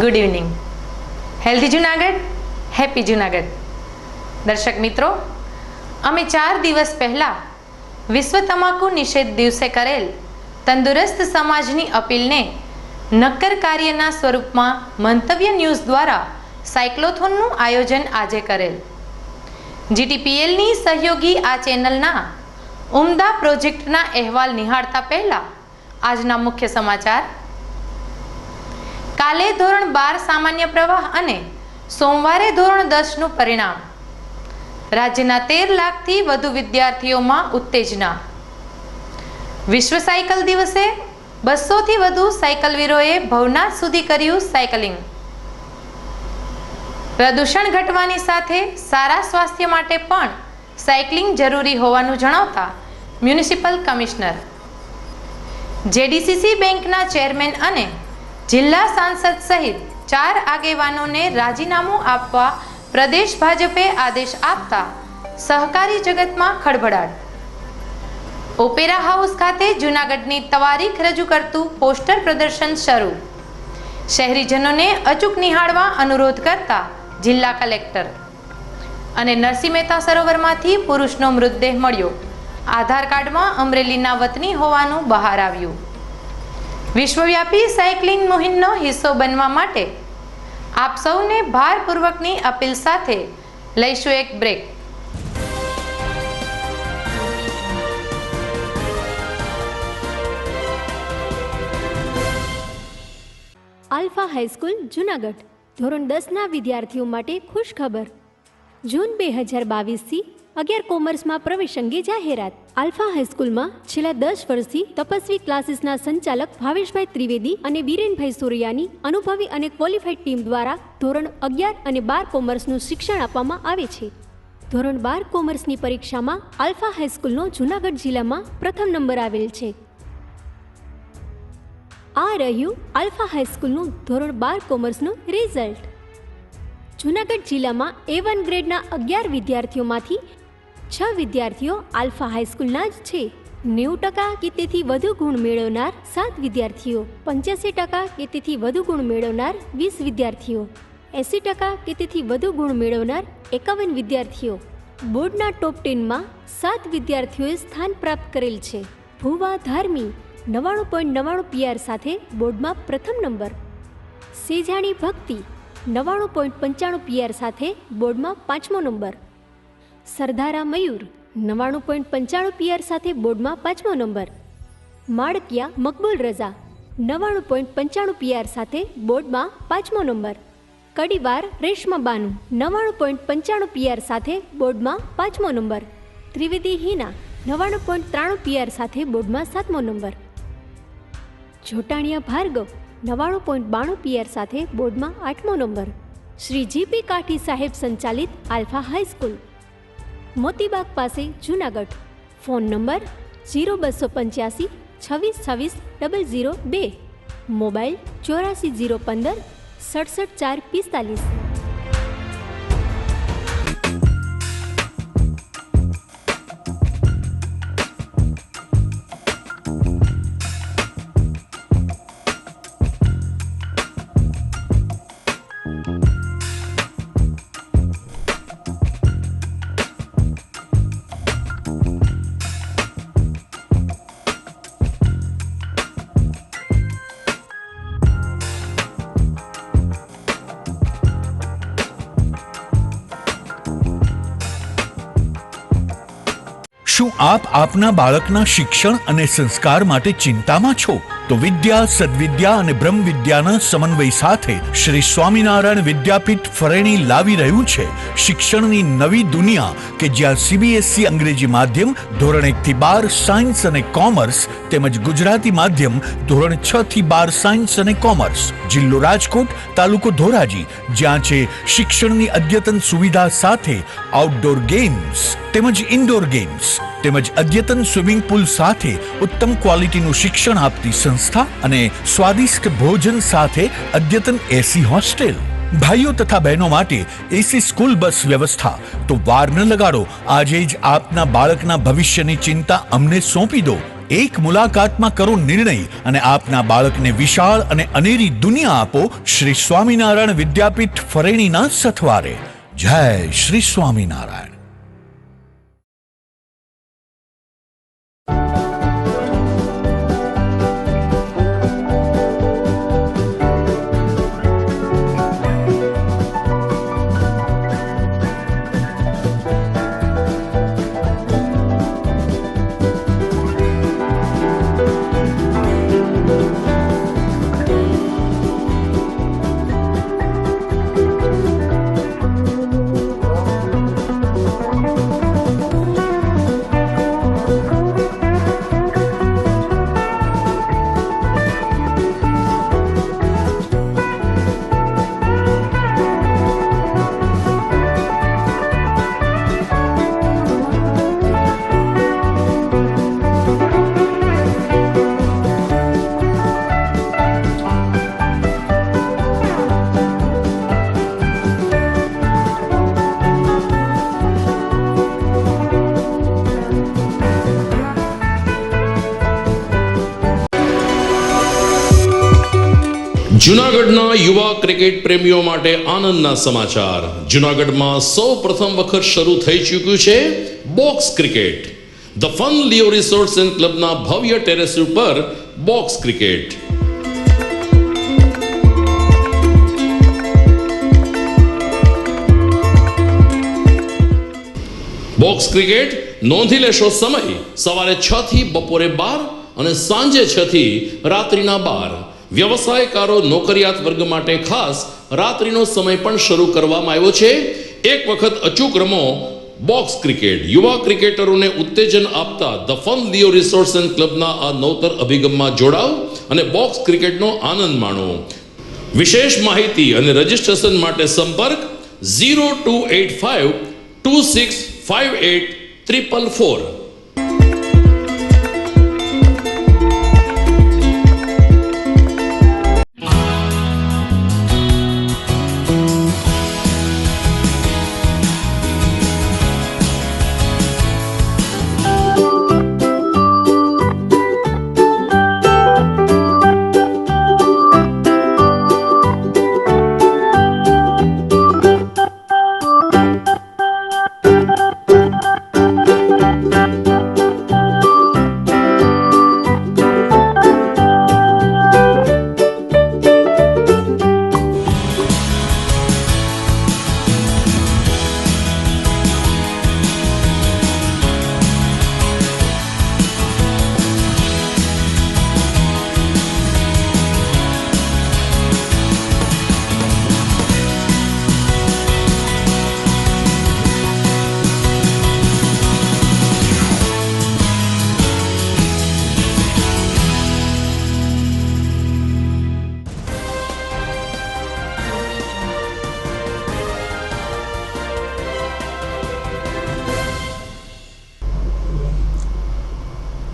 Good evening. Healthy Junagadh, happy Junagadh. દર્શક મિત્રો, અમે 4 દિવસ પહેલાં વિશ્વ તમાકુ નિષેધ દિવસે કરેલ તંદુરસ્ત સમાજની અપીલને નક્કર કાર્યના સ્વરૂપમાં મંતવ્ય ન્યૂઝ દ્વારા સાયક્લોથોનનું આયોજન આજે કરેલ. જીટીપીએલની સહયોગી આ ચેનલના ઉમદા પ્રોજેક્ટના અહેવાલ નિહાળતા પહેલા આજના મુખ્ય સમાચાર. કાલે ધોરણ 12 સામાન્ય પ્રવાહ અને સોમવારે ધોરણ 10નું પરિણામ. રાજ્યના 13 લાખથી વધુ વિદ્યાર્થીઓમાં ઉત્તેજના. વિશ્વ સાયકલ દિવસે 200થી વધુ સાયકલવીરોએ ભવનાથ સુધી કર્યું સાયકલિંગ. પ્રદૂષણ ઘટવાની સાથે સારા સ્વાસ્થ્ય માટે પણ સાયકલિંગ જરૂરી હોવાનું જણાવતા મ્યુનિસિપલ કમિશનર. જેડીસીસી બેંકના ચેરમેન અને જિલ્લા સાંસદ સહિત 4 આગેવાનોને રાજીનામું આપવા પ્રદેશ ભાજપે આદેશ આપતા સહકારી જગતમાં ખળભળાટ. ઓપેરા હાઉસ ખાતે જૂનાગઢની તવારીખ રજૂ કરતું પોસ્ટર પ્રદર્શન શરૂ. શહેરીજનોને અચૂક નિહાળવા અનુરોધ કરતા જિલ્લા કલેક્ટર. અને નરસિંહ મહેતા સરોવરમાંથી પુરુષનો મૃતદેહ મળ્યો. આધાર કાર્ડમાં અમરેલીના વતની હોવાનું બહાર આવ્યું. વિશ્વવ્યાપી સાયકલિંગ મુહિમનો હિસ્સો બનવા માટે આપ સૌને ભારપૂર્વકની અપીલ સાથે લઈશું એક બ્રેક. આલ્ફા હાઈસ્કૂલ જૂનાગઢ ધોરણ 10ના વિદ્યાર્થીઓ માટે ખુશ ખબર. જૂન 2022થી 11 કોમર્સમાં પ્રવેશ અંગે જાહેરાત. આલ્ફા હાઈસ્કૂલમાં છેલ્લા 10 વર્ષથી તપસ્વી ક્લાસીસના સંચાલક ભાવેશભાઈ ત્રિવેદી અને વિરેનભાઈ સોરૈયાની અનુભવી અને ક્વોલિફાઈડ ટીમ દ્વારા ધોરણ 11 અને 12 કોમર્સનું શિક્ષણ આપવામાં આવે છે. ધોરણ 12 કોમર્સની પરીક્ષામાં આલ્ફા હાઈસ્કૂલનો જૂનાગઢ જિલ્લામાં પ્રથમ નંબર આવેલ છે. આ રહ્યું આલ્ફા હાઈસ્કૂલનું ધોરણ 12 કોમર્સનું રિઝલ્ટ. જૂનાગઢ જિલ્લામાં A1 ગ્રેડના 11 વિદ્યાર્થીઓમાંથી 6 વિદ્યાર્થીઓ આલ્ફા હાઈસ્કૂલના જ છે. 90% કે તેથી વધુ ગુણ મેળવનાર 7 વિદ્યાર્થીઓ, 85% કે તેથી વધુ ગુણ મેળવનાર 20 વિદ્યાર્થીઓ, 80% કે તેથી વધુ ગુણ મેળવનાર 51 વિદ્યાર્થીઓ. બોર્ડના ટોપ 10માં 7 વિદ્યાર્થીઓએ સ્થાન પ્રાપ્ત કરેલ છે. ભુવા ધાર્મી 99.99 PR સાથે બોર્ડમાં પ્રથમ નંબર. સેજાણી ભક્તિ 99.95 PR સાથે બોર્ડમાં 5મો નંબર. સરદારા મયુર 99.95 PR સાથે બોર્ડમાં 5મો નંબર. માળકિયા મકબૂલ રઝા 99.95 PR સાથે બોર્ડમાં 5મો નંબર. કડીવાર રેશમા બાનુ 99.95 PR સાથે બોર્ડમાં 5મો નંબર. ત્રિવેદી હિના 99.93 PR સાથે બોર્ડમાં 7મો નંબર. જોટાણિયા ભાર્ગવ 99.92 PR સાથે બોર્ડમાં 8મો નંબર. શ્રી જીપી કાઠી સાહેબ સંચાલિત આલ્ફા હાઈસ્કૂલ, મોતીબાગ પાસે જૂનાગઢ. Phone number 0285 26 26 002. મોબાઈલ 84 015 67 4 45. શું આપ આપના બાળકના શિક્ષણ અને સંસ્કાર માટે ચિંતામાં છો? તો વિદ્યા, સદવિદ્યા અને બ્રહ્મ વિદ્યાના સમન્વય સાથે શ્રી સ્વામિનારાયણ વિદ્યાપીઠ ફરેણી લાવી રહ્યું છે શિક્ષણની નવી દુનિયા કે જ્યાં CBSE અંગ્રેજી માધ્યમ ધોરણ 1 થી 12 સાયન્સ અને કોમર્સ તેમજ ગુજરાતી માધ્યમ ધોરણ 6 થી 12 સાયન્સ અને કોમર્સ. જિલ્લો રાજકોટ, તાલુકો ધોરાજી, જ્યાં છે શિક્ષણની અદ્યતન સુવિધા સાથે આઉટડોર ગેમ્સ તેમજ ઇન્ડોર ગેમ્સ તેમજ અદ્યતન સ્વિમિંગ પુલ સાથે ઉત્તમ ક્વોલિટીનું શિક્ષણ આપતી સંસ્થા અને સ્વાદિષ્ટ ભોજન સાથે અદ્યતન AC હોસ્ટેલ. ભાઈઓ તથા બહેનો માટે AC સ્કૂલ બસ વ્યવસ્થા. તો વાર ન લગાડો, આજે જ આપના બાળકના ભવિષ્યની ચિંતા અમને સોંપી દો. એક મુલાકાતમાં કરો નિર્ણય અને આપના બાળકને વિશાળ અને અનેરી દુનિયા આપો શ્રી સ્વામિનારાયણ વિદ્યાપીઠ ફરેણીના સથવારે. જય શ્રી સ્વામિનારાયણ. જૂનાગઢના યુવા ક્રિકેટ પ્રેમીઓ માટે આનંદના સમાચાર. જૂનાગઢમાં સૌ પ્રથમ વખત શરૂ થઈ ચૂક્યું છે box cricket. The fun Leo resorts and ક્લબના ભવ્ય ટેરેસ ઉપર બોક્સ ક્રિકેટ. બોક્સ ક્રિકેટ નોંધી લેશો સમય સવારે 6 થી બપોરે 12 અને સાંજે 6 થી રાત્રિના 12. વ્યવસાયકારો નોકરિયાત વર્ગ માટે ખાસ રાત્રિનો સમય પણ શરૂ કરવામાં આવ્યો છે. એક વખત અચૂક રમો બોક્સ ક્રિકેટ. યુવા ક્રિકેટરોને ઉત્તેજન આપતા the fun Leo resorts and ક્લબના આ નવતર અભિગમમાં જોડાઓ અને બોક્સ ક્રિકેટનો આનંદ માણો. વિશેષ માહિતી અને રજીસ્ટ્રેશન માટે સંપર્ક 0285 2658 444.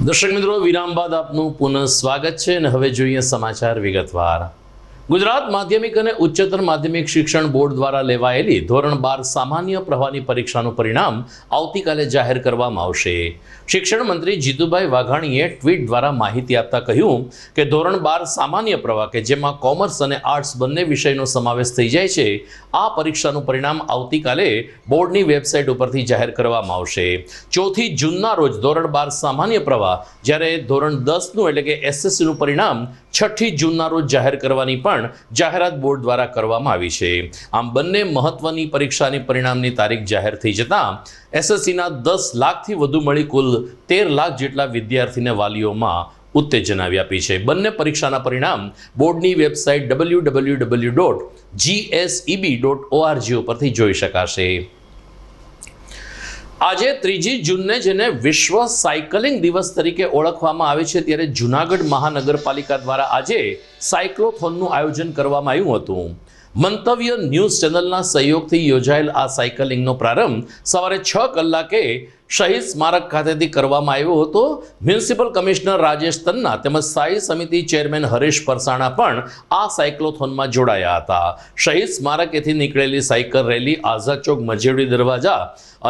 દર્શક મિત્રો, વિરામ બાદ આપનું પુનઃ સ્વાગત છે અને હવે જોઈએ સમાચાર વિગતવાર. ગુજરાત માધ્યમિક અને ઉચ્ચતર માધ્યમિક શિક્ષણ બોર્ડ દ્વારા લેવાયેલી ધોરણ 12 સામાન્ય પ્રવાહની પરીક્ષાનું પરિણામ આવતીકાલે જાહેર કરવામાં આવશે. શિક્ષણ મંત્રી જીતુભાઈ વાઘાણીએ ટ્વીટ દ્વારા માહિતી આપતા કહ્યું કે ધોરણ 12 સામાન્ય પ્રવાહ કે જેમાં કોમર્સ અને આર્ટ્સ બંને વિષયનો સમાવેશ થઈ જાય છે, આ પરીક્ષાનું પરિણામ આવતીકાલે બોર્ડની વેબસાઇટ ઉપરથી જાહેર કરવામાં આવશે. 4 જૂનના રોજ ધોરણ 12 સામાન્ય પ્રવાહ, જ્યારે ધોરણ 10નું એટલે કે એસએસસીનું પરિણામ 6 જૂનના રોજ જાહેર કરવાની પણ જાહેરાત બોર્ડ દ્વારા કરવામાં આવી છે. આમ બંને મહત્વની પરીક્ષાની પરિણામની તારીખ જાહેર થઈ જતાં એસએસસીના 10 લાખથી વધુ મળી કુલ 13 લાખ જેટલા વિદ્યાર્થીને વાલીઓમાં ઉત્તેજના વ્યાપી છે. બંને પરીક્ષાના પરિણામ બોર્ડની વેબસાઇટ www.gseb.org ઉપરથી જોઈ શકાશે. આજે 3 જૂનને જેને વિશ્વ સાયકલિંગ દિવસ તરીકે ઓળખવામાં આવે છે, ત્યારે જૂનાગઢ મહાનગરપાલિકા દ્વારા આજે સાયક્લોથોનનું આયોજન કરવામાં આવ્યું હતું. મંતવ્ય ન્યૂઝ ચેનલના સહયોગથી યોજાયેલ આ સાયકલિંગનો પ્રારંભ સવારે 6 કલાકે શહીદ સ્મારક ખાતેથી કરવામાં આવ્યો હતો। મ્યુનિસિપલ કમિશનર રાજેશ તન્ના તેમજ સ્થાયી સમિતિ ચેરમેન હરેશ પરસાણા પણ આ સાયક્લોથોનમાં જોડાયા હતા। શહીદ સ્મારકેથી નીકળેલી સાયકલ રેલી આઝાદ ચોક મજેડી દરવાજા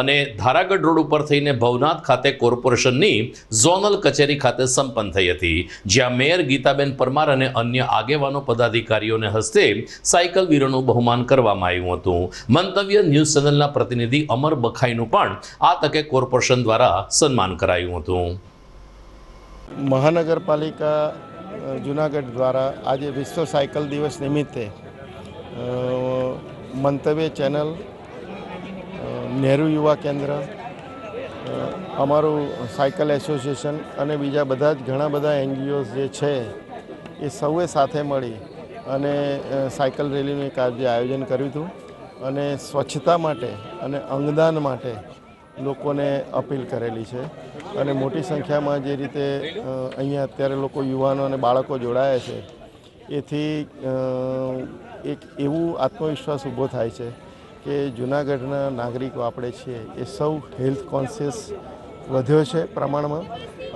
અને ધારાગઢ રોડ ઉપર થઈને ભવનાથ ખાતે કોર્પોરેશનની ઝોનલ કચેરી ખાતે સંપન્ન થઈ હતી, જ્યાં મેયર ગીતાબેન પરમાર અને અન્ય આગેવાનો પદાધિકારીઓને હસ્તે સાયકલ વીરોનું બહુમાન કરવામાં આવ્યું હતું। મંતવ્ય ન્યૂઝ ચેનલના પ્રતિનિધિ અમર બખાઈનું પણ આ તકે કોર્પોરેશન દ્વારા સન્માન કરાયું હતું। મહાનગરપાલિકા જૂનાગઢ દ્વારા આજે વિશ્વ સાયકલ દિવસ નિમિત્તે મંતવ્ય ચેનલ, નહેરુ યુવા કેન્દ્ર, અમારું સાયકલ એસોસિએશન અને બીજા બધા જ ઘણા બધા એનજીઓઝ જે છે એ સૌએ સાથે મળી અને સાયકલ રેલીનું એક આજે આયોજન કર્યું હતું અને સ્વચ્છતા માટે અને અંગદાન માટે લોકોને અપીલ કરેલી છે। અને મોટી સંખ્યામાં જે રીતે અહીંયા અત્યારે લોકો, યુવાનો અને બાળકો જોડાયા છે, એથી એક એવું આત્મવિશ્વાસ ઊભો થાય છે કે જૂનાગઢના નાગરિકો આપણે છીએ એ સૌ હેલ્થ કોન્શિયસ વધ્યો છે પ્રમાણમાં,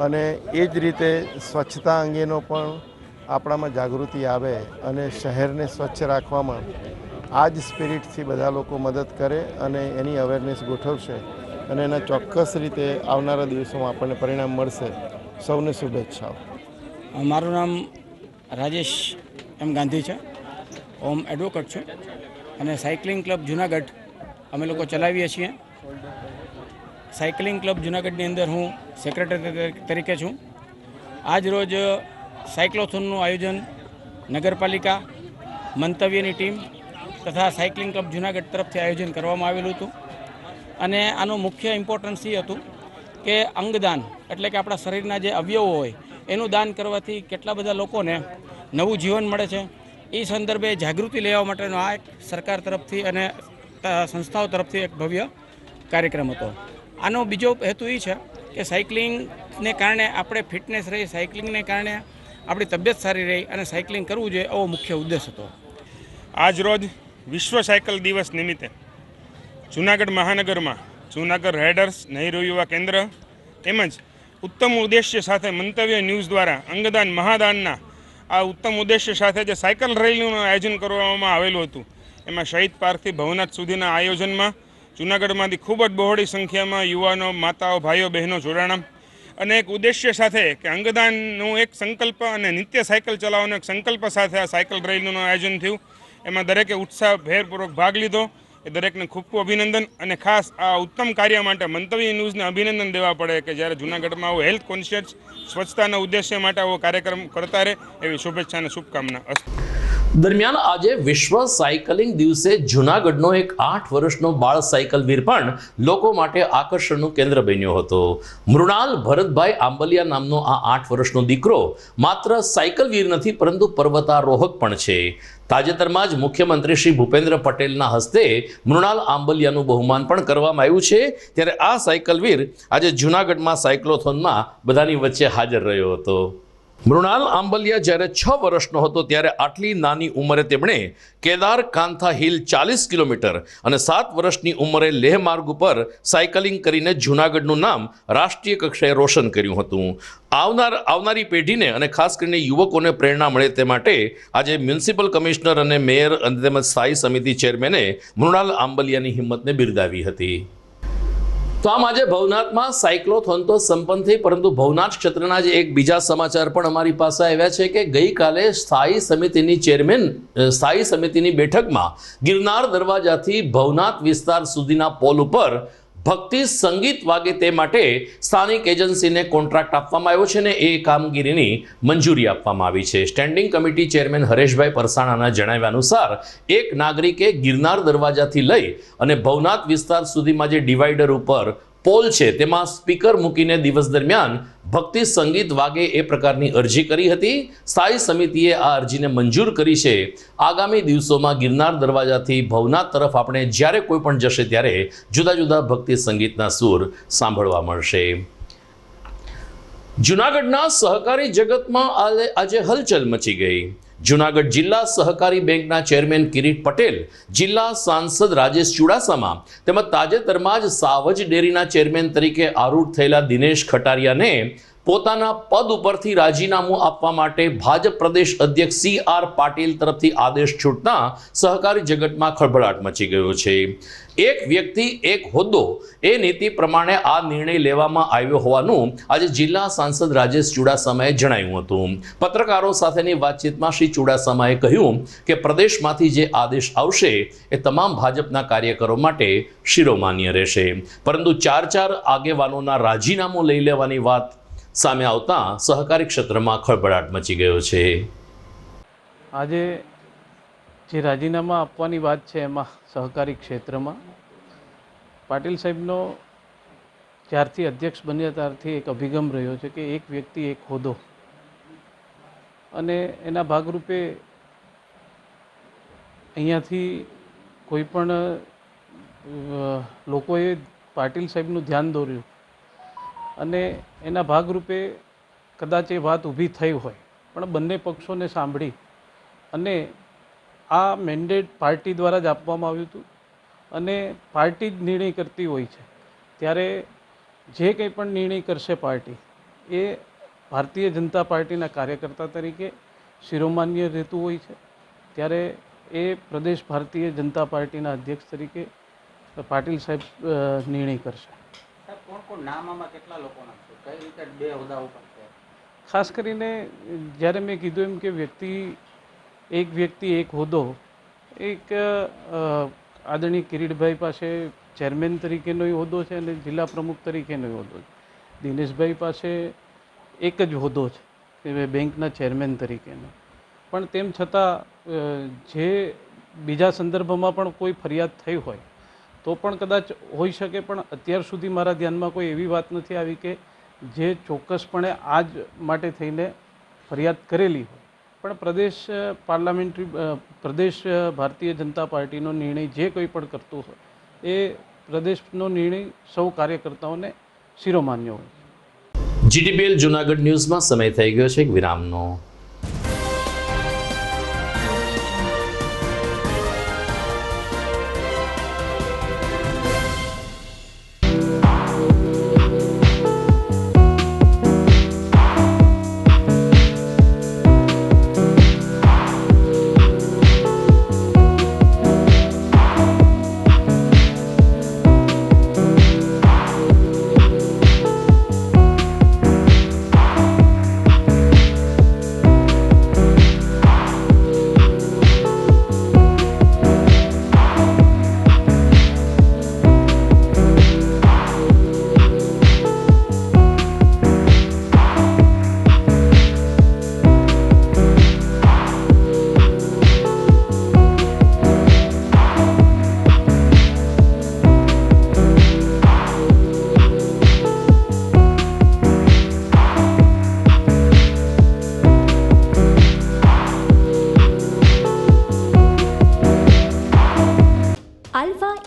અને એ જ રીતે સ્વચ્છતા અંગેનો પણ આપણામાં જાગૃતિ આવે અને શહેરને સ્વચ્છ રાખવામાં આ જ સ્પિરિટથી બધા લોકો મદદ કરે અને એની અવેરનેસ ગોઠવશે અને એના ચોક્કસ રીતે આવનારા દિવસોમાં આપણને પરિણામ મળશે। સૌને શુભેચ્છાઓ। મારું નામ રાજેશ એમ ગાંધી છે, હું એડવોકેટ છું અને સાયકલિંગ ક્લબ જૂનાગઢ અમે લોકો ચલાવીએ છીએ। સાયકલિંગ ક્લબ જૂનાગઢની અંદર હું સેક્રેટરી તરીકે છું। આજ રોજ સાયક્લોથોનનું આયોજન નગરપાલિકા, મંતવ્યની ટીમ તથા સાયકલિંગ ક્લબ જૂનાગઢ તરફથી આયોજન કરવામાં આવેલું હતું અને આનું મુખ્ય ઇમ્પોર્ટન્સ એ હતું કે અંગદાન એટલે કે આપણા શરીરના જે અવયવો હોય એનું દાન કરવાથી કેટલા બધા લોકોને નવું જીવન મળે છે, એ સંદર્ભે જાગૃતિ લેવા માટેનો આ એક સરકાર તરફથી અને સંસ્થાઓ તરફથી એક ભવ્ય કાર્યક્રમ હતો। આનો બીજો હેતુ એ છે કે સાયકલિંગને કારણે આપણે ફિટનેસ રહી, સાયકલિંગને કારણે આપણી તબિયત સારી રહી અને સાયકલિંગ કરવું જોઈએ, એવો મુખ્ય ઉદ્દેશ હતો। આજ રોજ વિશ્વ સાયકલ દિવસ નિમિત્તે જૂનાગઢ મહાનગરમાં જૂનાગઢ રાઇડર્સ, નહેરુ યુવા કેન્દ્ર તેમજ ઉત્તમ ઉદ્દેશ્ય સાથે મંતવ્ય ન્યૂઝ દ્વારા અંગદાન મહાદાનના આ ઉત્તમ ઉદ્દેશ્ય સાથે જે સાયકલ રેલીનું આયોજન કરવામાં આવેલું હતું, એમાં શહીદ પાર્કથી ભવનાથ સુધીના આયોજનમાં જૂનાગઢમાંથી ખૂબ જ બહોળી સંખ્યામાં યુવાનો, માતાઓ, ભાઈઓ, બહેનો જોડાણા અને એક ઉદ્દેશ્ય સાથે કે અંગદાનનું એક સંકલ્પ અને નિત્ય સાયકલ ચલાવવાનો એક સંકલ્પ સાથે આ સાયકલ રેલીનું આયોજન થયું। એમાં દરેકે ઉત્સાહભેરપૂર્વક ભાગ લીધો। એ દરેકને ખૂબ ખૂબ અભિનંદન અને ખાસ આ ઉત્તમ કાર્ય માટે મંતવ્ય ન્યૂઝને અભિનંદન દેવા પડે કે જ્યારે જૂનાગઢમાં આવો હેલ્થ કોન્શિયસ સ્વચ્છતાના ઉદ્દેશ્ય માટે આવો કાર્યક્રમ કરતા રહે, એવી શુભેચ્છા અને શુભકામના। દરમિયાન આજે વિશ્વ સાયકલિંગ દિવસે જૂનાગઢનો એક 8 વર્ષનો બાળ સાયકલવીર પણ લોકો માટે આકર્ષણનું કેન્દ્ર બન્યો હતો। મૃણાલ ભરતભાઈ આંબલિયા નામનો આ 8 વર્ષનો દીકરો માત્ર સાયકલવીર નથી પરંતુ પર્વતારોહક પણ છે। તાજેતરમાં જ મુખ્યમંત્રી શ્રી ભૂપેન્દ્ર પટેલના હસ્તે મૃણાલ આંબલિયાનું બહુમાન પણ કરવામાં આવ્યું છે, ત્યારે આ સાયકલવીર આજે જૂનાગઢમાં સાયક્લોથોનમાં બધાની વચ્ચે હાજર રહ્યો હતો। મૃણાલ આંબલિયા જ્યારે 6 વર્ષનો હતો ત્યારે આટલી નાની ઉંમરે તેમણે કેદાર કાંથા હિલ 40 કિલોમીટર અને 7 વર્ષની ઉંમરે લેહ માર્ગ ઉપર સાયકલિંગ કરીને જૂનાગઢનું નામ રાષ્ટ્રીય કક્ષાએ રોશન કર્યું હતું। આવનારી પેઢીને અને ખાસ કરીને યુવકોને પ્રેરણા મળે તે માટે આજે મ્યુનિસિપલ કમિશનર અને મેયર અને તેમજ સ્થાયી સમિતિ ચેરમેને મૃણાલ આંબલિયાની હિંમતને બિરદાવી હતી। તો આમ આજે ભવનાથમાં સાયક્લોથોન તો સંપન્ન થઈ, પરંતુ ભવનાથ ક્ષેત્રના જ એક બીજા સમાચાર પણ અમારી પાસે આવ્યા છે કે ગઈકાલે સ્થાયી સમિતિની બેઠકમાં ગિરનાર દરવાજાથી ભવનાથ વિસ્તાર સુધીના પોલ ઉપર ભક્તિ સંગીત વાગે તે માટે સ્થાનિક એજન્સીને કોન્ટ્રાક્ટ આપવામાં આવ્યો છે અને એ કામગીરીની મંજૂરી આપવામાં આવી છે। સ્ટેન્ડિંગ કમિટી ચેરમેન હરેશભાઈ પરસાણાના જણાવ્યા અનુસાર એક નાગરિકે ગિરનાર દરવાજાથી લઈ અને ભવનાથ વિસ્તાર સુધીમાં જે ડિવાઈડર ઉપર પોલ છે તેમાં સ્પીકર મૂકીને દિવસ દરમિયાન ભક્તિ સંગીત વાગે એ પ્રકારની અરજી કરી હતી। સ્થાયી સમિતિએ આ અરજીને મંજૂર કરી છે। આગામી દિવસોમાં ગિરનાર દરવાજાથી ભવનાથ તરફ આપણે જ્યારે કોઈ પણ જશે ત્યારે જુદા જુદા ભક્તિ સંગીતના સૂર સાંભળવા મળશે। જૂનાગઢના સહકારી જગતમાં આજે હલચલ મચી ગઈ। જૂનાગઢ જિલ્લા સહકારી બેંકના ચેરમેન કિરીટ પટેલ, જિલ્લા સાંસદ રાજેશ ચુડાસમા તેમજ તાજેતરમાં જ સાવજ ડેરીના ચેરમેન તરીકે આરૂઢ થયેલા દિનેશ ખટારિયાને પોતાના પદ ઉપરથી રાજીનામું આપવા માટે ભાજપ પ્રદેશ અધ્યક્ષ CR પાટીલ તરફથી આદેશ છૂટતા સહકારી જગતમાં ખળભળાટ મચી ગયો છે. એક વ્યક્તિ એક હોદ્દો એ નીતિ પ્રમાણે આ નિર્ણય લેવામાં આવ્યો હોવાનું આજે જિલ્લા સાંસદ રાજેશ ચુડાસમાએ જણાવ્યું હતું. પત્રકારો સાથેની વાતચીતમાં શ્રી ચુડાસમાએ કહ્યું કે પ્રદેશમાંથી જે આદેશ આવશે એ તમામ ભાજપના કાર્યકરો માટે શિરોમાન્ય રહેશે, પરંતુ ચાર આગેવાનોના રાજીનામું લઈ લેવાની વાત સામે આવતા સહકારી ક્ષેત્રમાં ખળભળાટ મચી ગયો છે. આજે જે રાજીનામા આપવાની વાત છે એમાં સહકારી ક્ષેત્રમાં પાટીલ સાહેબનો જ્યારથી અધ્યક્ષ બન્યા ત્યારથી એક અભિગમ રહ્યો છે કે એક વ્યક્તિ એક હોદ્દો, અને એના ભાગરૂપે અહીંયાથી કોઈ પણ લોકોએ પાટીલ સાહેબનું ધ્યાન દોર્યું અને એના ભાગરૂપે કદાચ એ વાત ઊભી થઈ હોય, પણ બંને પક્ષોને સાંભળી અને આ મેન્ડેટ પાર્ટી દ્વારા જ આપવામાં આવ્યું હતું અને પાર્ટી જ નિર્ણય કરતી હોય છે. ત્યારે જે કંઈ પણ નિર્ણય કરશે પાર્ટી એ ભારતીય જનતા પાર્ટીના કાર્યકર્તા તરીકે શિરોમાન્ય રહેતું હોય છે. ત્યારે એ પ્રદેશ ભારતીય જનતા પાર્ટીના અધ્યક્ષ તરીકે પાટીલ સાહેબ નિર્ણય કરશે. ખાસ કરીને જ્યારે મેં કીધું એમ કે એક વ્યક્તિ એક હોદ્દો, એક આદરણીય કિરીટભાઈ પાસે ચેરમેન તરીકેનો હોદ્દો છે અને જિલ્લા પ્રમુખ તરીકેનો હોદ્દો છે. દિનેશભાઈ પાસે એક જ હોદ્દો છે કે બેંકના ચેરમેન તરીકેનો. પણ તેમ છતાં જે બીજા સંદર્ભમાં પણ કોઈ ફરિયાદ થઈ હોય તો પણ કદાચ હોઈ શકે, પણ અત્યાર સુધી મારા ધ્યાનમાં કોઈ એવી વાત નથી આવી કે જે ચોક્કસપણે આ જ માટે થઈને ફરિયાદ કરેલી હોય. પણ પ્રદેશ ભારતીય જનતા પાર્ટીનો નિર્ણય જે કોઈ પણ કરતું હોય એ પ્રદેશનો નિર્ણય સૌ કાર્યકર્તાઓને શિરોમાન્ય હોય. GTPL જૂનાગઢ ન્યૂઝમાં સમય થઈ ગયો છે એક વિરામનો.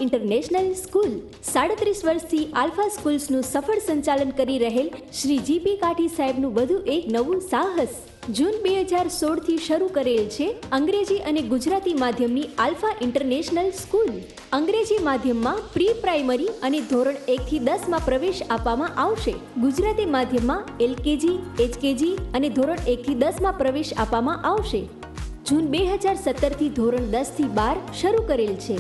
ઇન્ટરનેશનલ સ્કૂલ 37 વર્ષથી આલ્ફા સ્કૂલ્સનું સફળ સંચાલન કરી રહેલ શ્રી GP કાઠી સાહેબનું વધુ એક નવું સાહસ. જૂન 2016થી શરૂ કરેલ છે અંગ્રેજી અને ગુજરાતી માધ્યમની આલ્ફા ઇન્ટરનેશનલ સ્કૂલ. અંગ્રેજી માધ્યમમાં પ્રી પ્રાઇમરી અને ધોરણ 1 થી 10 માં પ્રવેશ આપવામાં આવશે. ગુજરાતી માધ્યમમાં LKG, HKG અને ધોરણ 1 થી 10 માં પ્રવેશ આપવામાં આવશે. જૂન 2017 થી ધોરણ 10 થી 12 શરૂ કરેલ છે.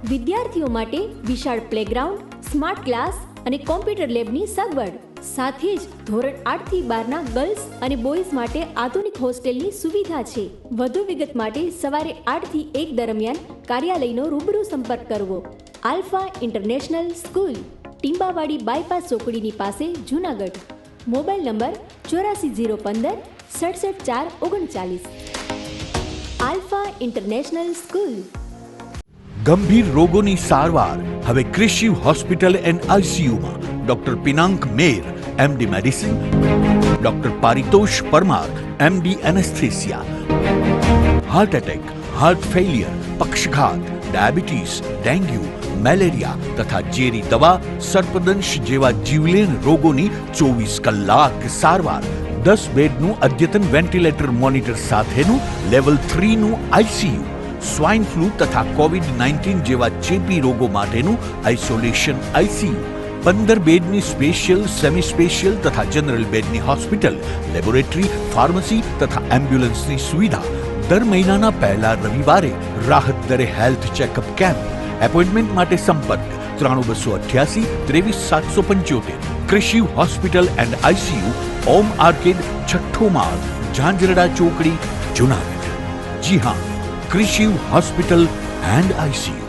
વિદ્યાર્થીઓ માટે વિશાળ પ્લેગ્રાઉન્ડ, સ્માર્ટ ક્લાસ અને કોમ્પ્યુટર લેબની સગવડ, સાથે જ ધોરણ 8 થી 12ના ગર્લ્સ અને બોયઝ માટે આધુનિક હોસ્ટેલની સુવિધા છે. વધુ વિગત માટે સવારે 8 થી 1 દરમિયાન કાર્યાલયનો રૂબરૂ સંપર્ક કરવો. Alpha international school, Timbawadi bypass ચોકડીની પાસે, Junagadh. Mobile number 84 015 67 4 39. Alpha international school. ગંભીર રોગોની સારવાર હવે કૃષિ હોસ્પિટલ એન્ડ ICUમાં doctor Pinank Mer MD medicine, doctor Paritosh Parmar MD anaesthesia. Heart attack, heart failure, પક્ષઘાત, ડાયાબિટીસ, ડેન્ગ્યુ, મેલેરિયા તથા ઝેરી દવા, સર્પદંશ જેવા જીવલેણ રોગોની 24 કલાક સારવાર 10 બેડનું અદ્યતન વેન્ટિલેટર મોનિટર સાથેનું લેવલ 3નું ICU, સ્વાઇન ફ્લૂ તથા COVID-19 જેવા ચેપી રોગો માટેનું આઇસોલેશન ICU, 15 બેડની સ્પેશિયલ, સેમી સ્પેશિયલ તથા જનરલ બેડની હોસ્પિટલ, લેબોરેટરી, ફાર્મસી તથા એમ્બ્યુલન્સની સુવિધા, દર મહિનાના પહેલા રવિવારે રાહત દરે હેલ્થ ચેકઅપ કેમ્પ. એપોઇન્ટમેન્ટ માટે સંપર્ક 9288 23775. કૃષિ hospital and ICU, Om arcade, છઠ્ઠો માળ, ઝાંઝરડા ચોકડી, જુનાગઢ. જી હા, કૃષિ hospital and ICU.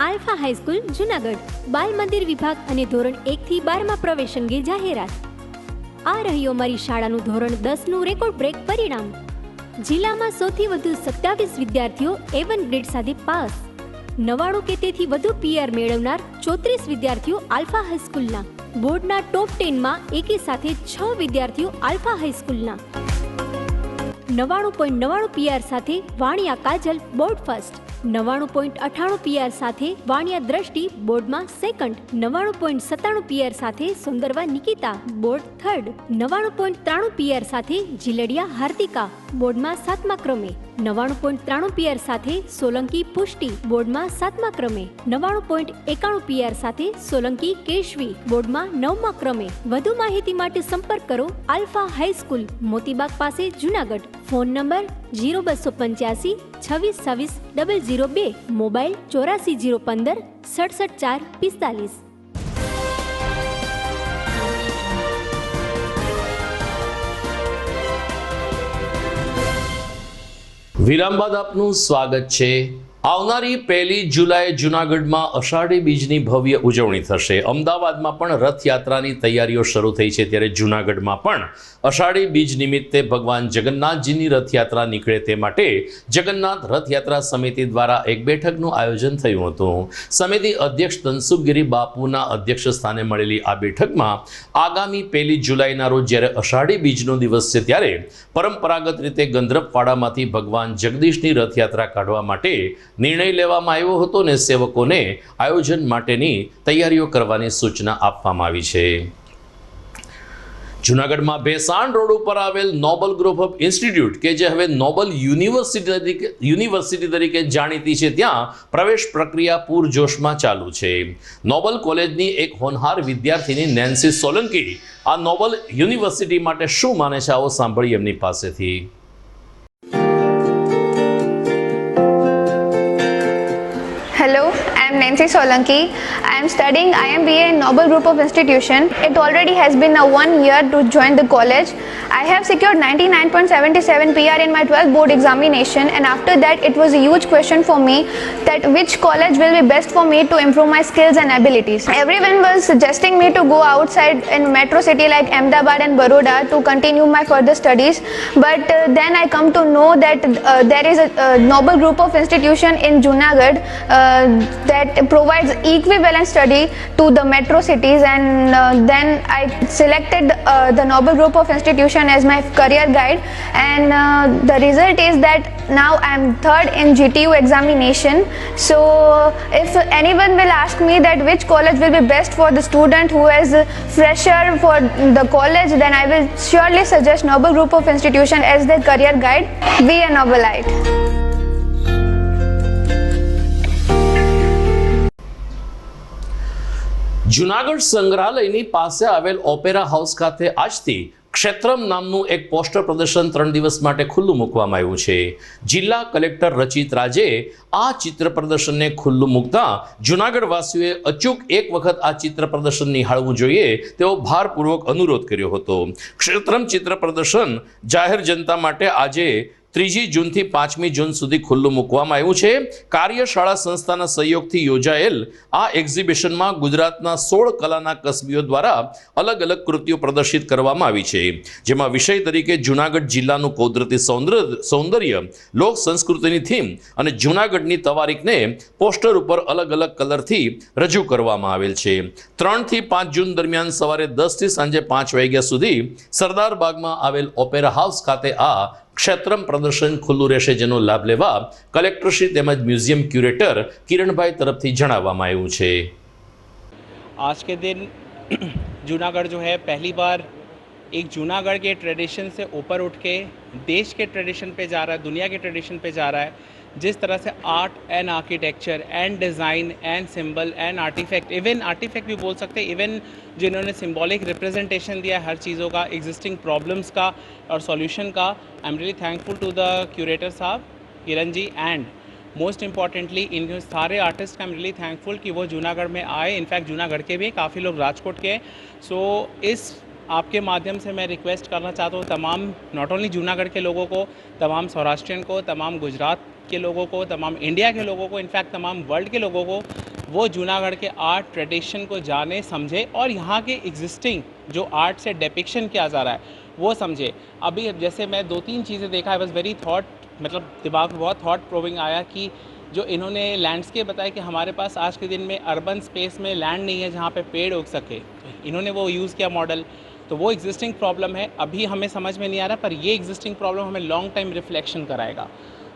Alpha high school Junagadh બાલ મંદિર વિભાગ અને ધોરણ 1 થી 12 પ્રવેશ અંગે જાહેરાત. આ રહ્યું અમારી શાળાનું ધોરણ 10નું રેકોર્ડ બ્રેક પરિણામ. જિલ્લામાં સૌથી વધુ 27 વિદ્યાર્થીઓ A1 ગ્રેડ સાથે પાસ. 99 કે તેથી વધુ PR મેળવનાર 34 વિદ્યાર્થીઓ આલ્ફા હાઈસ્કૂલના. બોર્ડના ટોપ 10માં એકી સાથે 6 વિદ્યાર્થીઓ આલ્ફા હાઈસ્કૂલના. 99.99 PR સાથે વાણિયા કાજલ બોર્ડ ફર્સ્ટ. 99.98 PR સાથે વાણિયા દ્રષ્ટિ બોર્ડમાં સેકન્ડ. 99.97 PR સાથે Sundarva Nikita board third. 99.93 PR સાથે જીલડિયા હાર્દિકા બોર્ડમાં 7મા ક્રમે. 99.93 PR સાથે સોલંકી પુષ્ટિ બોર્ડમાં 7મા ક્રમે. 99.91 PR સાથે સોલંકી કેશવી બોર્ડમાં 9મા ક્રમે. વધુ માહિતી માટે સંપર્ક કરો આલ્ફા હાઈસ્કૂલ, મોતીબાગ પાસે, જુનાગઢ. Phone number 0285 26 26 002. મોબાઈલ 84 015 67 4 45. વિરામ બાદ આપનું સ્વાગત છે. આવનારી 1 જુલાઈ જૂનાગઢમાં અષાઢી બીજની ભવ્ય ઉજવણી થશે. અમદાવાદમાં પણ રથયાત્રાની તૈયારીઓ શરૂ થઈ છે, ત્યારે જૂનાગઢમાં પણ અષાઢી બીજ નિમિત્તે ભગવાન જગન્નાથજીની રથયાત્રા નીકળે તે માટે જગન્નાથ રથયાત્રા સમિતિ દ્વારા એક બેઠકનું આયોજન થયું હતું. સમિતિ અધ્યક્ષ ધનસુખગીરી બાપુના અધ્યક્ષ સ્થાને મળેલી આ બેઠકમાં આગામી 1 જુલાઈના રોજ જ્યારે અષાઢી બીજનો દિવસ છે, ત્યારે પરંપરાગત રીતે ગંધર્પવાડામાંથી ભગવાન જગદીશની રથયાત્રા કાઢવા માટે નિર્ણય લેવામાં આવ્યો હતો અને સેવકોને આયોજન માટેની તૈયારીઓ કરવાની સૂચના આપવામાં આવી છે. જૂનાગઢમાં ભેસાણ રોડ ઉપર આવેલ નોબલ ગ્રુપ ઓફ ઇન્સ્ટિટ્યૂટ કે જે હવે નોબલ યુનિવર્સિટી તરીકે જાણીતી છે, ત્યાં પ્રવેશ પ્રક્રિયા પૂરજોશમાં ચાલુ છે. નોબલ કોલેજની એક હોનહાર વિદ્યાર્થીની નેન્સી સોલંકી આ નોબલ યુનિવર્સિટી માટે શું માને છે, આવો સાંભળીએ એમની પાસેથી. Hello, I am Nancy Solanki. I am studying IMBA in Nobel Group of Institution. It already has been 1 year to join the college. I have secured 99.77 PR in my 12th board examination, and after that it was a huge question for me that which college will be best for me to improve my skills and abilities. Everyone was suggesting me to go outside in metro city like Ahmedabad and Baroda to continue my further studies, but then I come to know that there is a Nobel Group of Institution in Junagadh that provides equivalent study to the metro cities, and then I selected the Nobel Group of Institution as my career guide, and the result is that now I am 3rd in GTU examination. So if anyone will ask me that which college will be best for the student who is fresher for the college, then I will surely suggest Nobel Group of Institution as their career guide. Be a Nobelite. Junagadh સંગ્રહાલયની પાસે આવેલ opera house ખાતે આજથી ક્ષેત્રમ નામનું એક poster પ્રદર્શન 3 દિવસ માટે ખુલ્લું મૂકવામાં આવ્યું છે. જિલ્લા કલેક્ટર રચિત રાજે આ ચિત્ર પ્રદર્શનને ખુલ્લું મૂકતા જૂનાગઢ વાસીઓએ અચૂક એક વખત આ ચિત્ર પ્રદર્શન નિહાળવું જોઈએ તેવો ભારપૂર્વક અનુરોધ કર્યો હતો. ક્ષેત્રમ ચિત્ર પ્રદર્શન જાહેર જનતા માટે આજે 3 જૂનથી 5મી જૂન સુધી ખુલ્લું મૂકવામાં આવ્યું છે. કાર્યશાળા સંસ્થાના સહયોગથી યોજાયેલ આ એક્ઝિબિશનમાં ગુજરાતના 16 કલાના કસબીઓ દ્વારા અલગ અલગ કૃતિઓ પ્રદર્શિત કરવામાં આવી છે, જેમાં વિષય તરીકે જૂનાગઢ જિલ્લાનું કુદરતી સૌંદર્ય, લોક સંસ્કૃતિની થીમ અને જૂનાગઢની તવારીખને પોસ્ટર ઉપર અલગ અલગ કલરથી રજૂ કરવામાં આવેલ છે. 3 થી 5 જૂન દરમિયાન સવારે 10 થી સાંજે 5 વાગ્યા સુધી સરદાર બાગમાં આવેલ ઓપેરા હાઉસ ખાતે આ ક્ષેત્રમ પ્રદર્શન ખુલ્લું રહેશે, જેનો લાભ લેવા કલેક્ટરશ્રી તેમજ મ્યુઝિયમ ક્યુરેટર કિરણભાઈ तरफથી જણાવવામાં આવ્યું છે. आज के दिन जूनागढ़ जो है पहली बार एक जूनागढ़ के ट्रेडिशन से ऊपर उठ के देश के ट्रेडिशन पे जा रहा है, दुनिया के ट्रेडिशन पे जा रहा है. जिस तरह से art and architecture and design and symbol and artifact, even artifact भी बोल सकते हैं, इवन जिन्होंने सिंबॉलिक रिप्रेजेंटेशन दिया है हर चीज़ों का, एग्जिस्टिंग प्रॉब्लम्स का और सॉल्यूशन का. I am really thankful to the curator साहब Kiran ji, and most importantly इन सारे आर्टिस्ट का आई एम रियली थैंकफुल कि वो जूनागढ़ में आए. इनफैक्ट जूनागढ़ के भी काफ़ी लोग राजकोट के हैं. सो इस आपके माध्यम से मैं रिक्वेस्ट करना चाहता हूँ तमाम, नॉट ओनली जूनागढ़ के लोगों को, तमाम सौराष्ट्रियन को, तमाम गुजरात के लोगों को, तमाम इंडिया के लोगों को, इनफैक्ट तमाम वर्ल्ड के लोगों को, वो जूनागढ़ के आर्ट ट्रेडिशन को जाने, समझे और यहाँ के एग्जिस्टिंग जो आर्ट से डेपिक्शन किया जा रहा है वो समझे. अभी जैसे मैं 2-3 चीज़ें देखा, आई वॉज वेरी थॉट, मतलब दिमाग में बहुत थॉट प्रोविंग आया कि जो इन्होंने लैंडस्केप बताया कि हमारे पास आज के दिन में अर्बन स्पेस में लैंड नहीं है जहाँ पे पेड़ उग सके, इन्होंने वो यूज़ किया मॉडल. तो वो एग्जिस्टिंग प्रॉब्लम है, अभी हमें समझ में नहीं आ रहा, पर ये एग्जिस्टिंग प्रॉब्लम हमें लॉन्ग टाइम रिफ्लेक्शन कराएगा.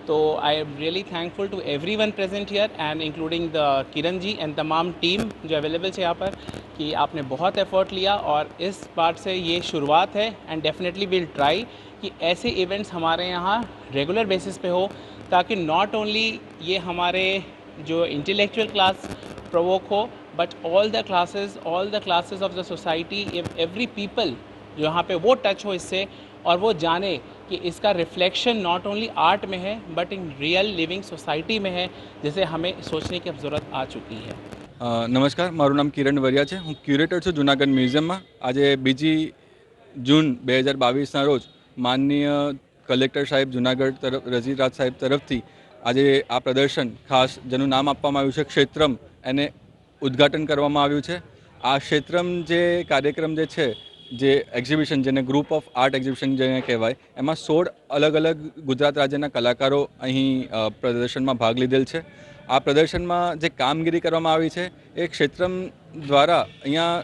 तो I am really thankful to everyone present here and including the Kiran ji and तमाम टीम जो अवेलेबल है यहाँ पर, कि आपने बहुत एफर्ट लिया और इस बात से ये शुरुआत है. एंड डेफिनेटली विल ट्राई कि ऐसे इवेंट्स हमारे यहाँ रेगुलर बेसिस पे हो, ताकि नॉट ओनली ये हमारे जो इंटेलेक्चुअल क्लास प्रोवोक हो, but all the classes of the society, every people जो यहाँ पे वो टच हो इससे और वो जाने कि इसका रिफ्लेक्शन नॉट ओनली आर्ट में है but in real living society में है, जैसे हमें सोचने की अब ज़रूरत आ चुकी है. नमस्कार, मारू नाम किरण वरिया है, हूँ क्यूरेटर छूँ जूनागढ़ म्यूजियम में. आज 2 जून 2022 रोज माननीय कलेक्टर साहेब जूनागढ़ तरफ रजीत राज साहेब तरफथी आज आ प्रदर्शन खास जेનું નામ આપવામાં આવ્યું છે ક્ષેત્રમ, એને ઉદ્ઘાટન કરવામાં આવ્યું છે. આ ક્ષેત્રમ જે કાર્યક્રમ જે છે, જે એક્ઝિબિશન જેને ગ્રુપ ઓફ આર્ટ એક્ઝિબિશન જેને કહેવાય, એમાં 16 અલગ અલગ ગુજરાત રાજ્યના કલાકારો અહીં પ્રદર્શનમાં ભાગ લીધેલ છે. આ પ્રદર્શનમાં જે કામગીરી કરવામાં આવી છે એ ક્ષેત્રમ દ્વારા અહીંયા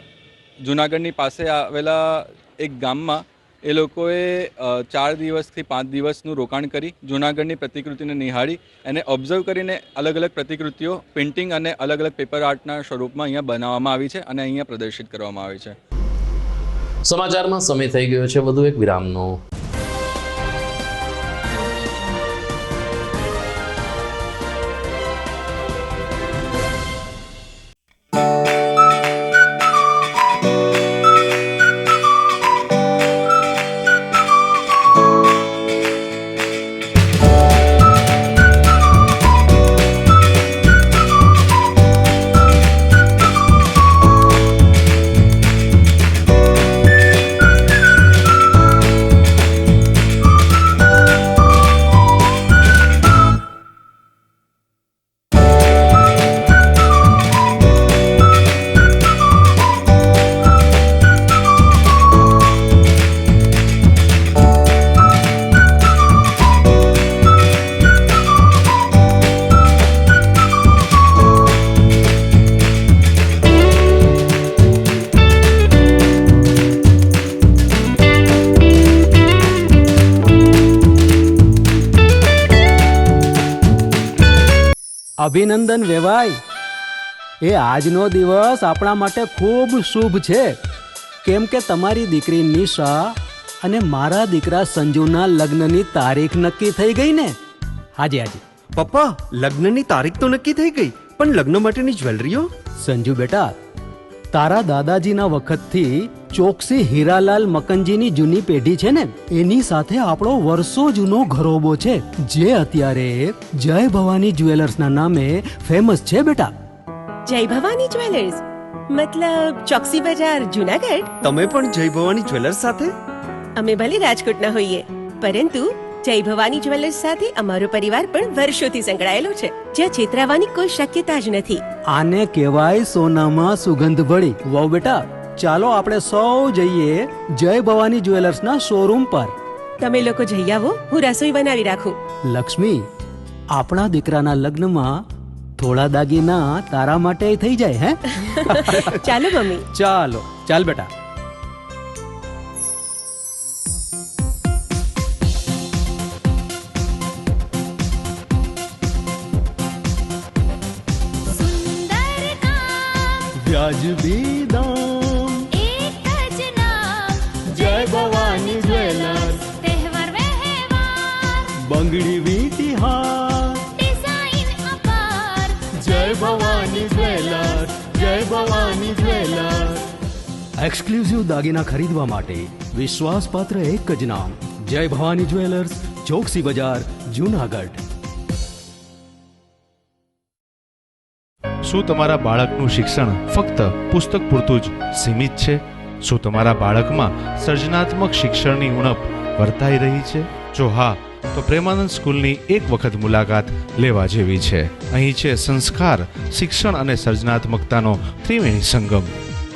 જૂનાગઢની પાસે આવેલા એક ગામમાં એ લોકોએ 4 દિવસથી 5 દિવસનું રોકાણ કરી જૂનાગઢની પ્રતિકૃતિને નિહાળી એને ઓબ્ઝર્વ કરીને અલગ અલગ પ્રતિકૃતિઓ પેઇન્ટિંગ અને અલગ અલગ પેપર આર્ટના સ્વરૂપમાં અહીંયા બનાવવામાં આવી છે અને અહીંયા પ્રદર્શિત કરવામાં આવી છે. સમાચારમાં સમય થઈ ગયો છે વધુ એક વિરામનો. અભિનંદન વેવાઈ, એ આજનો દિવસ આપણા માટે ખૂબ શુભ છે, કેમ કે તમારી દીકરી નિશા અને મારા દીકરા સંજુના લગ્નની તારીખ નક્કી થઈ ગઈ ને. હાજી હાજી પપ્પા, લગ્નની તારીખ તો નક્કી થઈ ગઈ, પણ લગ્ન માટેની જ્વેલરીઓ? સંજુ બેટા, તારા દાદાજીના વખતથી ચોકસી હીરાલાલ મકનજીની જૂની પેઢી છે ને, એની સાથે આપણો વર્ષો જૂનો ઘરોબો છે, જે અત્યારે જય ભવાની જ્વેલર્સના નામે ફેમસ છે બેટા. જય ભવાની જ્વેલર્સ મતલબ ચોકસી બજાર, જુનાગઢ? તમે પણ જય ભવાની જ્વેલર્સ સાથે? અમે ભલે રાજકોટના હોઈએ, પરંતુ જય ભવાની જ્વેલર્સ સાથે અમારો પરિવાર પણ વર્ષોથી સંકળાયેલો છે, જ્યાં છેતરાવાની કોઈ શક્યતા જ નથી. આને કહેવાય સોનામાં સુગંધ ભળી. વાવ બેટા, ચાલો આપણે સૌ જઈએ જય ભવાની જ્વેલર્સના શોરૂમ પર. તમે લોકો જઈ આવો, હું રસોઈ બનાવી રાખું. લક્ષ્મી, આપણા દીકરાના લગ્નમાં થોડા દાગીના તારા માટે થઈ જાય હે? ચાલો મમ્મી. ચાલો ચાલ બેટા. વ્યાજબી દામ, એક જ નામ, જય ભવાની જ્વેલર્સ. તહેવાર વ્યવહાર, બંગડી વીંટી હાર, ડિઝાઇન અપાર, જય ભવાની જ્વેલર્સ, જય ભવાની જ્વેલર્સ. એક્સક્લુઝિવ દાગીના ખરીદવા માટે વિશ્વાસપાત્ર એક જ નામ, જય ભવાની જ્વેલર્સ, ચોકસી બજાર, જુનાગઢ. શું તમારા બાળકનું શિક્ષણ ફક્ત પુસ્તક પૂરતું જ સીમિત છે? શું તમારા બાળકમાં સર્જનાત્મક શિક્ષણની ઉણપ વર્તાઈ રહી છે? જો હા, તો પ્રેમાનંદ સ્કૂલની એક વખત મુલાકાત લેવા જેવી છે. અહીં છે સંસ્કાર, શિક્ષણ અને સર્જનાત્મકતાનો ત્રિવેણી સંગમ.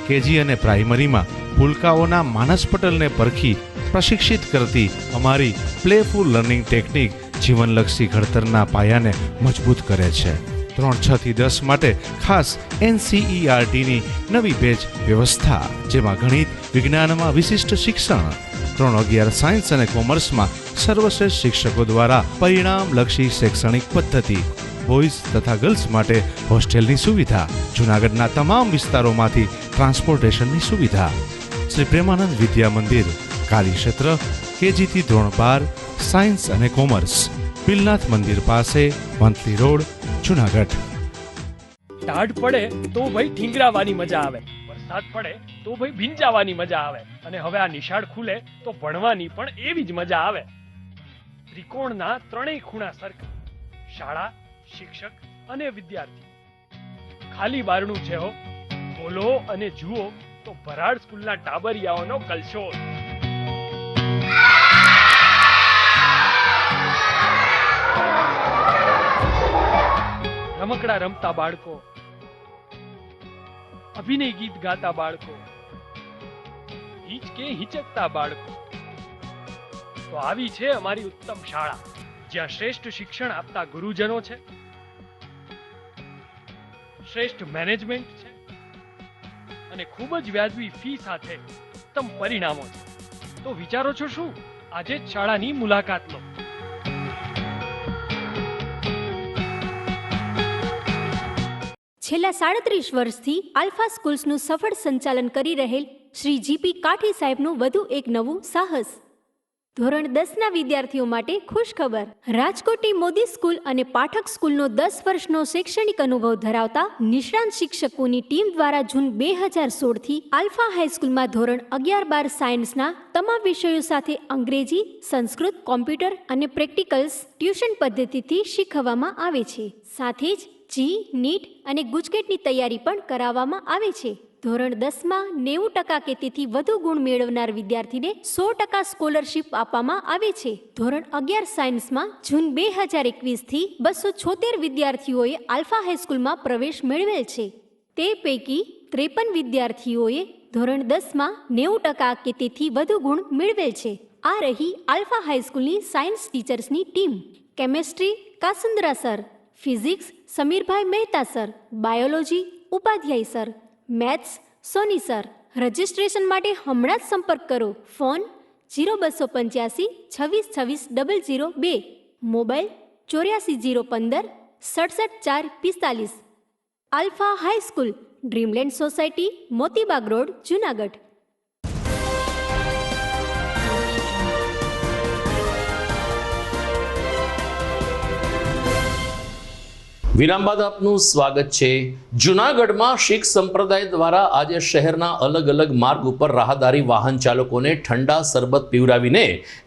કેજી અને પ્રાઇમરીમાં ભૂલકાઓના માનસ પટલને પરખી પ્રશિક્ષિત કરતી અમારી પ્લેફુલ લર્નિંગ ટેકનિક જીવનલક્ષી ઘડતરના પાયાને મજબૂત કરે છે. 3-6 થી 10 માટે ખાસ NCERTની નવી બેચ વ્યવસ્થા, જેમાં ગણિત વિજ્ઞાનમાં વિશિષ્ટ શિક્ષણ, 3-11 સાયન્સ અને કોમર્સમાં સર્વશ્રેષ્ઠ શિક્ષકો દ્વારા પરિણામલક્ષી શૈક્ષણિક પદ્ધતિ, બોયઝ તથા ગર્લ્સ માટે હોસ્ટેલની સુવિધા, જૂનાગઢના તમામ વિસ્તારોમાંથી ટ્રાન્સપોર્ટેશનની સુવિધા. શ્રી પ્રેમાનંદ વિદ્યા મંદિર, કાર્યક્ષેત્ર KG થી ધોરણ 12, સાયન્સ અને કોમર્સ, પિલનાથ મંદિર પાસે, મંથલી રોડ, જુનાગઢ. ટાઢ પડે તો ભાઈ ઠીંગરાવાની મજા આવે, વરસાદ પડે તો ભાઈ ભીંજાવાની મજા આવે, અને હવે આ નિશાળ ખુલે તો ભણવાની પણ એવી જ મજા આવે. ત્રિકોણના ત્રણેય ખૂણા સરખા, શાળા, શિક્ષક અને વિદ્યાર્થી. ખાલી બારણું છે હો, ખોલો અને જુઓ તો ભરાડ સ્કૂલના ટાબરિયાઓનો કલશોલ. રમકડા રમતા બાળકો, અભિનય ગીત ગાતા બાળકો, હિચકે હિચકતા બાળકો. તો આવી છે અમારી ઉત્તમ શાળા, જ્યાં શ્રેષ્ઠ શિક્ષણ આપતા ગુરુજનો છે, શ્રેષ્ઠ મેનેજમેન્ટ છે અને ખૂબ જ વ્યાજબી ફી સાથે ઉત્તમ પરિણામો છે. તો વિચારો છો શું? આજે જ શાળાની મુલાકાત લો. છેલ્લા 37 વર્ષથી આલ્ફા સ્કૂલ્સનું સફળ સંચાલન કરી રહેલ શ્રી જીપી કાઠી સાહેબનું વધુ એક નવું સાહસ. ધોરણ 10ના વિદ્યાર્થીઓ માટે ખુશખબર. રાજકોટની મોદી સ્કૂલ અને પાઠક સ્કૂલનો 10 વર્ષનો શૈક્ષણિક અનુભવ ધરાવતા નિષ્ણાંત શિક્ષકોની ટીમ દ્વારા જૂન 2016થી આલ્ફા હાઈસ્કૂલમાં ધોરણ 11-12 સાયન્સના તમામ વિષયો સાથે અંગ્રેજી, સંસ્કૃત, કોમ્પ્યુટર અને પ્રેક્ટિકલ્સ ટ્યુશન પદ્ધતિથી શીખવવામાં આવે છે. સાથે જ જી, નીટ અને ગુજકેટની તૈયારી પણ કરાવવામાં આવે છે. ધોરણ 10માં 90% કે તેથી વધુ ગુણ મેળવનાર વિદ્યાર્થીને 100% સ્કોલરશીપ આપવામાં આવે છે. ધોરણ 11 સાયન્સમાં જૂન 2021થી 276 વિદ્યાર્થીઓએ આલ્ફા હાઈસ્કૂલમાં પ્રવેશ મેળવેલ છે. તે પૈકી 53 વિદ્યાર્થીઓએ ધોરણ 10માં 90% કે તેથી વધુ ગુણ મેળવેલ છે. આ રહી આલ્ફા હાઈસ્કૂલની સાયન્સ ટીચર્સની ટીમ. Chemistry Kasundra sir, physics Samirbhai Mehta sir, biology Upadhyay sir, maths Soni sir. Registration માટે હમણાં જ સંપર્ક કરો. Phone 0285 26 26 002, mobile 84 015 67 4 45. Alpha high school, Dreamland society, Motibag road, Junagadh. વિરામ બાદ આપનું સ્વાગત છે. જૂનાગઢમાં શીખ સંપ્રદાય દ્વારા આજે શહેરના અલગ અલગ માર્ગ ઉપર રાહદારી વાહન ચાલકોને ઠંડા શરબત પીવડાવીને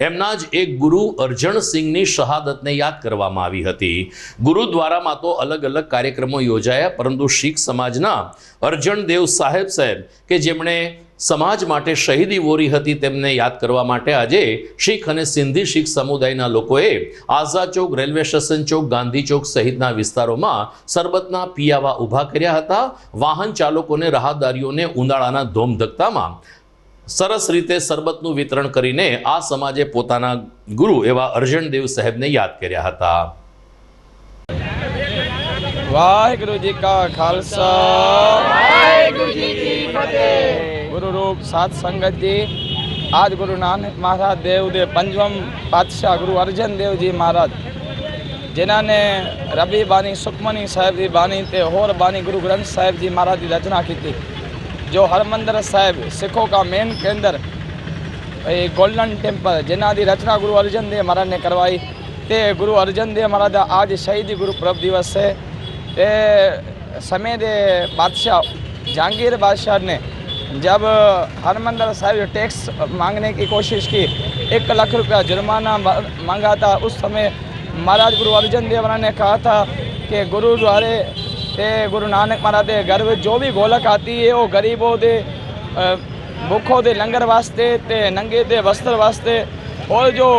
એમના જ એક ગુરુ અરજણસિંહની શહાદતને યાદ કરવામાં આવી હતી. ગુરુદ્વારામાં તો અલગ અલગ કાર્યક્રમો યોજાયા, પરંતુ શીખ સમાજના અરજણદેવ સાહેબ કે જેમણે સમાજ માટે શહીદી વોરી હતી તેમને યાદ કરવા માટે આજે શીખ અને સિંધી શીખ સમુદાયના લોકોએ આઝાદ ચોક, રેલવે સ્ટેશન ચોક, ગાંધી ચોક સહિતના વિસ્તારોમાં શરબતના પિયાવા ઊભા કર્યા હતા. વાહન ચાલકોને રાહદારીઓને ઉનાળાના ધોમધકતામાં સરસ રીતે શરબતનું વિતરણ કરીને આ સમાજે પોતાના ગુરુ એવા અરજણદેવ સાહેબને યાદ કર્યા હતા. वाहिगुरु जी का खालसा वाहिगुरु जी की फतेह। गुरु रूप साध संगत जी, आज गुरु नानक महाराज देव दे पंजवम पातशाह गुरु अर्जन देव जी महाराज जिन्हों ने रबी बानी सुखमनी साहिब की बानी ते होर बानी गुरु ग्रंथ साहिब जी महाराज की रचना की थी। जो हरमंदिर साहिब सिखों का मेन केंद्र गोल्डन टेम्पल जिन्हों की रचना गुरु अर्जन देव महाराज ने करवाई। ते गुरु अर्जन देव महाराज का आज शहीदी गुरुपुरब दिवस है। ते समय दे बादशाह जहांगीर बादशाह ने जब हरमंदिर साहिब टैक्स मांगने की कोशिश की, 1 लाख रुपया जुर्माना मांगा था। उस समय महाराज गुरु अर्जन देव महाराज ने कहा था कि गुरुद्वारे ते गुरु नानक महाराज के घर में जो भी गोलक आती है वो गरीबों दे भूखों दे लंगर वास्ते ते नंगे दे वस्त्र वास्ते और जो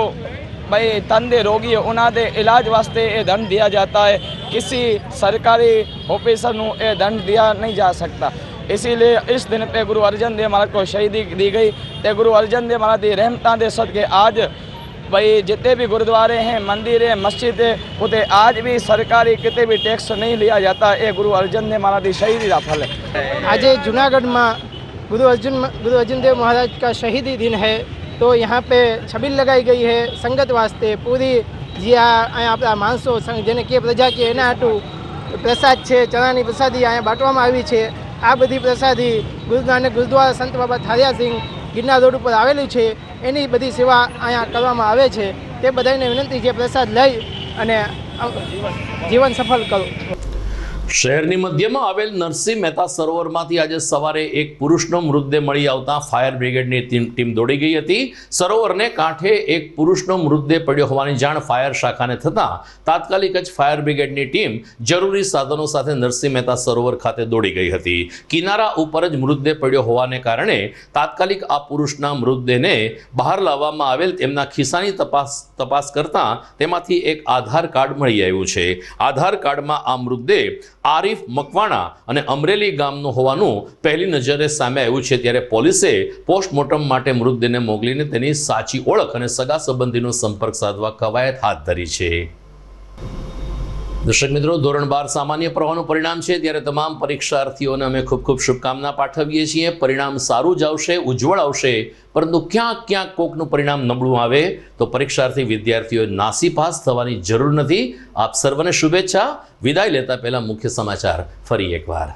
भाई तन दे रोगी उन्होंने इलाज वास्ते ये दंड दिया जाता है। किसी सरकारी ऑफिसर को ये दंड दिया नहीं जा सकता। इसीलिए इस दिन पे गुरु अर्जन देव महाराज को शहीदी दी गई। ते गुरु अर्जन देव महाराज की रहमतां दे सदके आज भाई जितने भी गुरुद्वारे हैं, मंदिर है, मस्जिद है, उते आज भी सरकारी कितने भी टैक्स नहीं लिया जाता। ये गुरु अर्जन देव महाराज की शहीदी का फल है। आज जूनागढ़ में गुरु अर्जन देव महाराज का शहीदी दिन है, तो यहाँ पे छबील लगाई गई है संगत वास्ते। पूरी जी अपना माणसों जेने के प्रजा के एना हाटू प्रसाद है, चणानी प्रसादी अँ बांटवामां आवी छे। आ बधी प्रसादी गुरु नानक गुरुद्वारा संत बाबा थारिया सिंह गिरनार रोड पर आवेलू है, एनी बधी सेवा अँ करवामां आवे छे। ते बधाने विनंती है प्रसाद लई अने जीवन सफल करो। શહેરની મધ્યમાં આવેલ નરસિંહ મહેતા સરોવરમાંથી આજે સવારે એક પુરુષનો મૃતદેહ મળી આવતા ફાયર બ્રિગેડની ટીમ દોડી ગઈ હતી। સરોવરને કાંઠે એક પુરુષનો મૃતદેહ પડ્યો હોવાની જાણ ફાયર શાખાને થતાં તાત્કાલિક જ ફાયર બ્રિગેડની ટીમ જરૂરી સાધનો સાથે નરસિંહ મહેતા સરોવર ખાતે દોડી ગઈ હતી। કિનારા ઉપર જ મૃતદેહ પડ્યો હોવાને કારણે તાત્કાલિક આ પુરુષના મૃતદેહને બહાર લાવવામાં આવેલ તેમના ખિસ્સાની તપાસ કરતા તેમાંથી એક આધાર કાર્ડ મળી આવ્યું છે। આધાર કાર્ડમાં આ મૃતદેહ આરીફ મકવાણા અને અમરેલી ગામનો હોવાનું પહેલી નજરે સામે આવ્યું છે। ત્યારે પોલીસે પોસ્ટમોર્ટમ માટે મૃતદેહને મોકલીને તેની સાચી ઓળખ અને સગા સંબંધીનો સંપર્ક સાધવા કવાયત હાથ ધરી છે। દર્શક મિત્રો, ધોરણ 12 સામાન્ય પ્રવાહનું પરિણામ છે, ત્યારે તમામ પરીક્ષાર્થીઓને અમે ખૂબ ખૂબ શુભકામના પાઠવીએ છીએ। પરિણામ સારું જ આવશે, ઉજ્જવળ આવશે, પરંતુ ક્યાંક કોકનું પરિણામ નબળું આવે તો પરીક્ષાર્થી વિદ્યાર્થીઓએ નાસીપાસ થવાની જરૂર નથી। આપ સર્વને શુભેચ્છા। વિદાય લેતા પહેલા મુખ્ય સમાચાર ફરી એકવાર।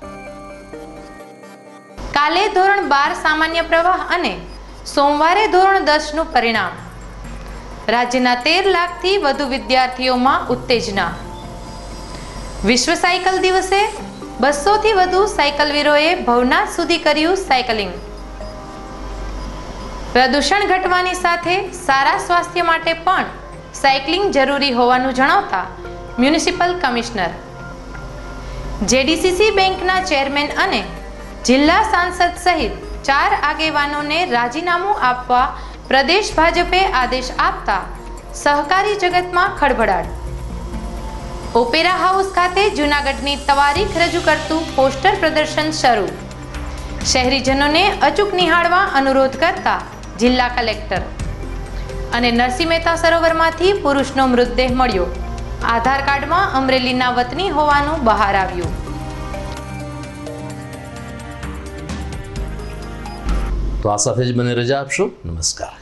કાલે ધોરણ 12 સામાન્ય પ્રવાહ અને સોમવારે ધોરણ 10નું પરિણામ. રાજ્યના 13 લાખથી વધુ વિદ્યાર્થીઓમાં ઉત્તેજના. વિશ્વ સાયકલ દિવસે 200થી વધુ સાયકલવીરોએ ભવનાથ સુધી કર્યું સાયકલિંગ. પ્રદૂષણ ઘટવાની સાથે સારા સ્વાસ્થ્ય માટે પણ સાયકલિંગ જરૂરી હોવાનું જણાવતા મ્યુનિસિપલ કમિશનર. જેડીસીસી બેંકના ચેરમેન અને જિલ્લા સાંસદ સહિત 4 આગેવાનોને રાજીનામું આપવા પ્રદેશ ભાજપે આદેશ આપતા સહકારી જગતમાં ખળભળાટ. ઓપેરા હાઉસ ખાતે જૂનાગઢની તવારીખ રજૂ કરતું પોસ્ટર પ્રદર્શન શરૂ. શહેરીજનોને અચૂક નિહાળવા અનુરોધ કરતા જિલ્લા કલેક્ટર. અને નરસિંહ મહેતા સરોવરમાંથી પુરુષનો મૃતદેહ મળ્યો. આધાર કાર્ડમાં અમરેલીના વતની હોવાનું બહાર આવ્યું. તો આ સાથે જ મને રજા આપશો. નમસ્કાર.